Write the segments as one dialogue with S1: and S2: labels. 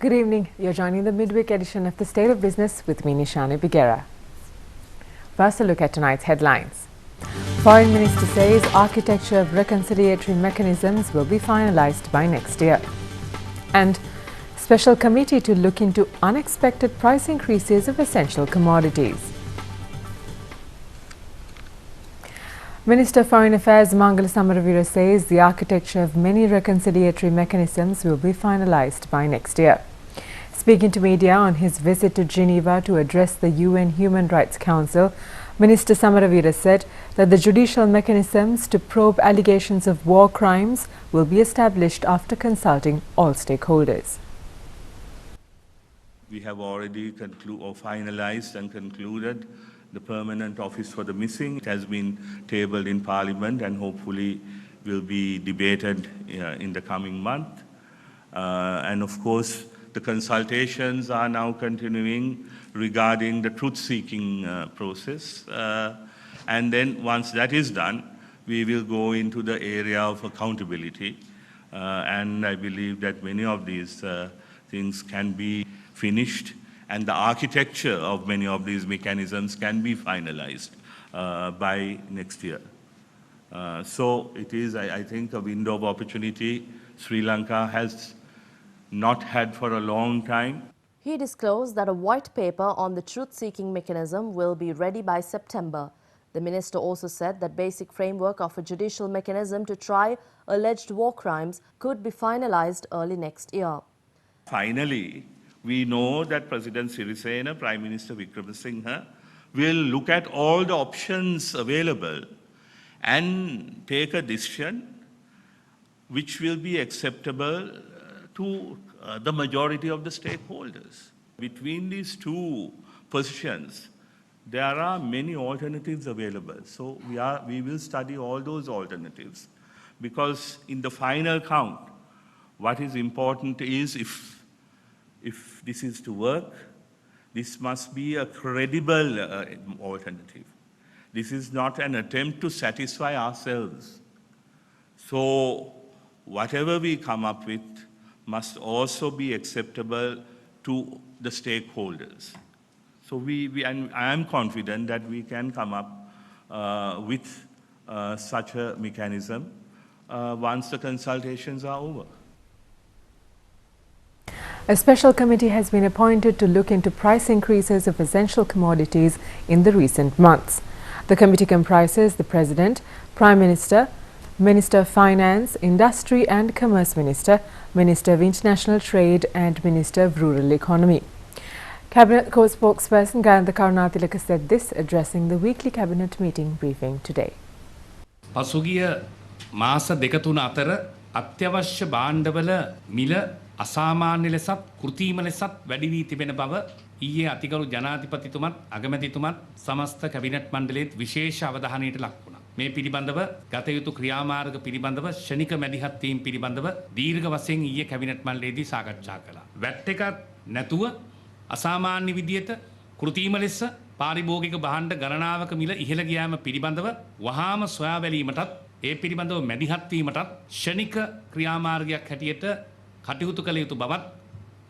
S1: Good evening. You're joining the midweek edition of the State of Business with me, Nishani Bigera. First, a look at tonight's headlines. Foreign Minister says architecture of reconciliatory mechanisms will be finalized by next year. And special committee to look into unexpected price increases of essential commodities. Minister of Foreign Affairs Mangala Samaravira says the architecture of many reconciliatory mechanisms will be finalized by next year. Speaking to media on his visit to Geneva to address the UN Human Rights Council, Minister Samaravira said that the judicial mechanisms to probe allegations of war crimes will be established after consulting all stakeholders.
S2: We have already finalized and concluded the permanent office for the missing. It has been tabled in Parliament and hopefully will be debated in the coming month. And of course, the consultations are now continuing regarding the truth-seeking process. And then once that is done, we will go into the area of accountability. And I believe that many of these things can be finished, and the architecture of many of these mechanisms can be finalized by next year. So it is, I think, a window of opportunity Sri Lanka has not had for a long time.
S3: He disclosed that a white paper on the truth-seeking mechanism will be ready by September. The minister also said that basic framework of a judicial mechanism to try alleged war crimes could be finalized early next year.
S2: Finally, we know that President Sirisena, Prime Minister Wickremesinghe will look at all the options available and take a decision which will be acceptable to the majority of the stakeholders. Between these two positions, there are many alternatives available. So we will study all those alternatives, because in the final count, what is important is if this is to work, this must be a credible alternative. This is not an attempt to satisfy ourselves. So whatever we come up with must also be acceptable to the stakeholders. So and I am confident that we can come up with such a mechanism once the consultations are over.
S1: A special committee has been appointed to look into price increases of essential commodities in the recent months. The committee comprises the President, Prime Minister, Minister of Finance, Industry and Commerce Minister, Minister of International Trade and Minister of Rural Economy. Cabinet co-spokesperson Gayantha Karunatilaka said this addressing the weekly cabinet meeting briefing today.
S4: පසුගිය මාස දෙක තුන අතර අත්‍යවශ්‍ය භාණ්ඩවල මිල අසාමාන්‍ය ලෙසත් කෘත්‍රිම ලෙසත් වැඩි වී තිබෙන බව ඊයේ අතිගරු ජනාධිපතිතුමත් අගමැතිතුමත් සමස්ත කැබිනට් මණ්ඩලයේත් විශේෂ අවධානයට ලක් වුණා. මේ පිළිබඳව ගත යුතු ක්‍රියාමාර්ග පිළිබඳව ෂණික මැදිහත් වීම පිළිබඳව දීර්ඝ වශයෙන් ඊයේ කැබිනට් මණ්ඩලයේදී සාකච්ඡා කළා. වැට් එකක් නැතුව අසාමාන්‍ය විදියට කෘත්‍රිම ලෙස පාරිභෝගික භාණ්ඩ ගණනාවක මිල ඉහළ ගියාම පිළිබඳව වහාම සොයා බැලීමටත් ඒ පිළිබඳව මැදිහත් වීමටත් ෂණික ක්‍රියාමාර්ගයක් හැටියට කටයුතු කළ යුතු බවත්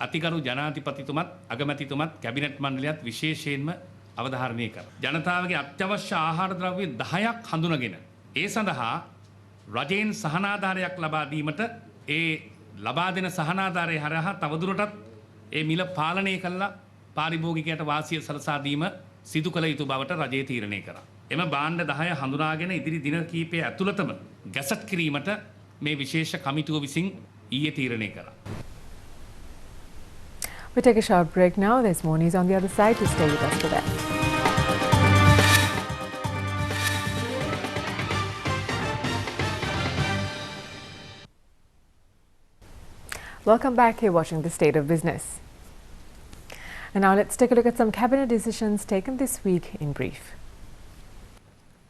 S4: අතිගරු ජනාධිපතිතුමත් අගමැතිතුමත් කැබිනට් මණ්ඩලයත් විශේෂයෙන්ම අවධාරණය කරා. ජනතාවගේ අත්‍යවශ්‍ය ආහාර ද්‍රව්‍ය 10ක් හඳුනගෙන ඒ සඳහා රජයෙන් සහනාධාරයක් ලබා දීමට ඒ ලබා දෙන සහනාධාරය හරහා තවදුරටත් ඒ මිල පාලනය කළා පාරිභෝගිකයට වාසිය සලසා දීම සිදු කළ යුතු බවට රජය තීරණය කරා. එම භාණ්ඩ 10 හඳුනාගෙන ඉදිරි දින කිහිපය ඇතුළතම ගැසට් කිරීමට මේ විශේෂ කමිටුව විසින් ඊයේ තීරණය කරා.
S1: We take a short break now. There's more news on the other side. To stay with us for that. Welcome back. You're watching The State of Business. And now let's take a look at some cabinet decisions taken this week in brief.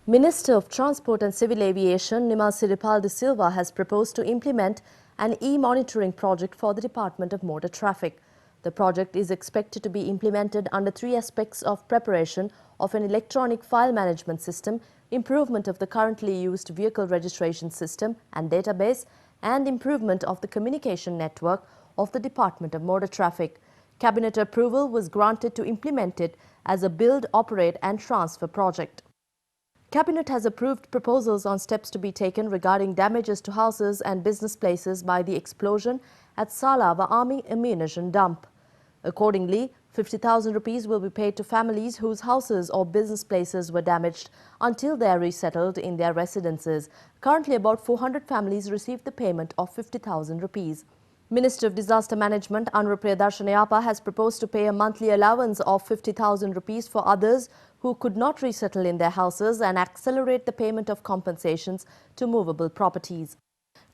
S3: Minister of Transport and Civil Aviation Nimal Siripal de Silva has proposed to implement an e-monitoring project for the Department of Motor Traffic. The project is expected to be implemented under 3 aspects of preparation of an electronic file management system, improvement of the currently used vehicle registration system and database, and improvement of the communication network, of the Department of Motor Traffic. Cabinet approval was granted to implement it as a build, operate and transfer project. Cabinet has approved proposals on steps to be taken regarding damages to houses and business places by the explosion at Salava Army Ammunition Dump. Accordingly, 50,000 rupees will be paid to families whose houses or business places were damaged until they are resettled in their residences. Currently, about 400 families received the payment of 50,000 rupees. Minister of Disaster Management Anurupriya Darshanayapa has proposed to pay a monthly allowance of 50,000 rupees for others who could not resettle in their houses and accelerate the payment of compensations to movable properties.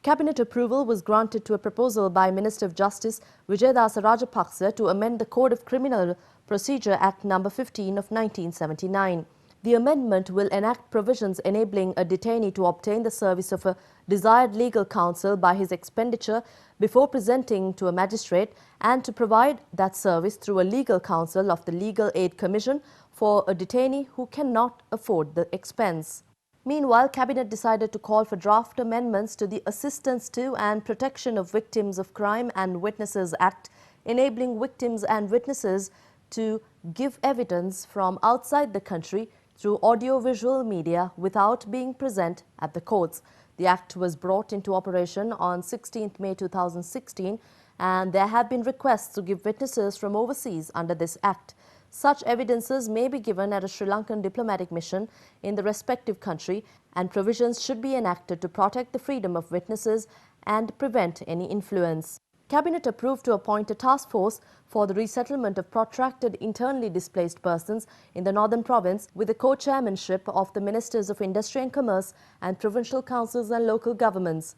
S3: Cabinet approval was granted to a proposal by Minister of Justice Vijayadasa Rajapaksa to amend the Code of Criminal Procedure Act No. 15 of 1979. The amendment will enact provisions enabling a detainee to obtain the service of a desired legal counsel by his expenditure before presenting to a magistrate and to provide that service through a legal counsel of the Legal Aid Commission for a detainee who cannot afford the expense. Meanwhile, Cabinet decided to call for draft amendments to the Assistance to and Protection of Victims of Crime and Witnesses Act, enabling victims and witnesses to give evidence from outside the country through audiovisual media without being present at the courts. The Act was brought into operation on 16th May 2016 and there have been requests to give witnesses from overseas under this Act. Such evidences may be given at a Sri Lankan diplomatic mission in the respective country and provisions should be enacted to protect the freedom of witnesses and prevent any influence. Cabinet approved to appoint a task force for the resettlement of protracted internally displaced persons in the Northern Province with the co-chairmanship of the Ministers of Industry and Commerce and provincial councils and local governments.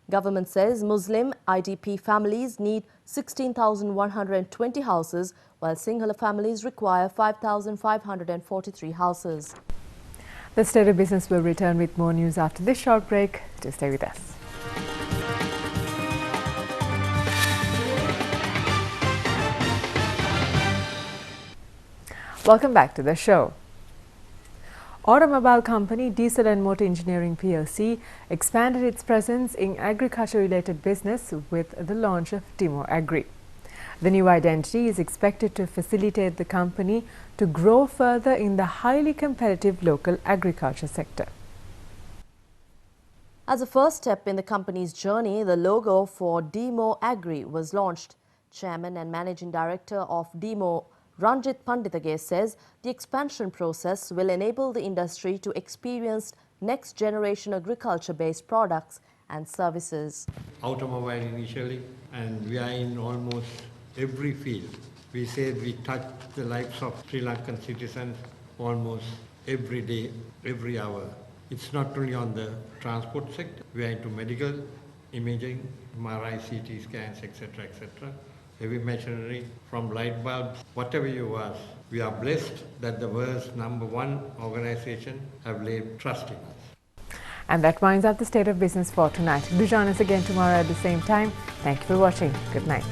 S3: Government says Muslim IDP families need 16,120 houses, while Sinhala families require 5,543 houses.
S1: The State of Business will return with more news after this short break. Do stay with us. Welcome back to the show. Automobile company Diesel and Motor Engineering PLC expanded its presence in agriculture-related business with the launch of Demo Agri. The new identity is expected to facilitate the company to grow further in the highly competitive local agriculture sector.
S3: As a first step in the company's journey, the logo for Demo Agri was launched. Chairman and Managing Director of Demo, Ranjit Panditage, says the expansion process will enable the industry to experience next-generation agriculture-based products and services.
S5: Automobile initially, and we are in almost every field. We said we touch the lives of Sri Lankan citizens almost every day, every hour. It's not only on the transport sector. We are into medical, imaging, MRI, CT scans, etc., etc. Heavy machinery, from light bulbs, whatever you ask. We are blessed that the world's #1 organization have laid trust in us.
S1: And that winds up the State of Business for tonight. Do join us again tomorrow at the same time. Thank you for watching. Good night.